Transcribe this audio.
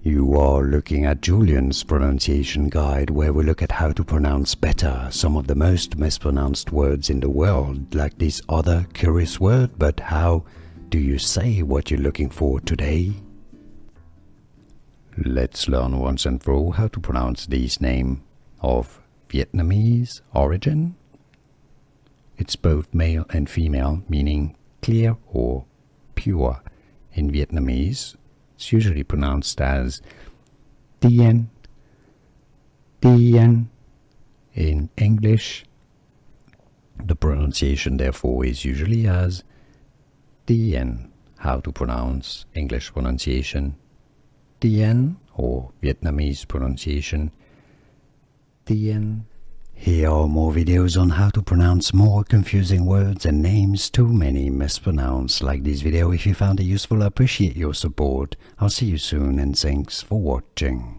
You are looking at Julian's pronunciation guide, where we look at how to pronounce better some of the most mispronounced words in the world, like this other curious word. But how do you say what you're looking for today? Let's learn once and for all how to pronounce this name of Vietnamese origin. It's both male and female, meaning clear or pure in Vietnamese. It's usually pronounced as Thien, Thien. In English, the pronunciation therefore is usually as Thien. How to pronounce English pronunciation? Thien, or Vietnamese pronunciation Thien. Here are more videos on how to pronounce more confusing words and names too many mispronounced. Like this video if you found it useful. I appreciate your support. I'll see you soon and thanks for watching.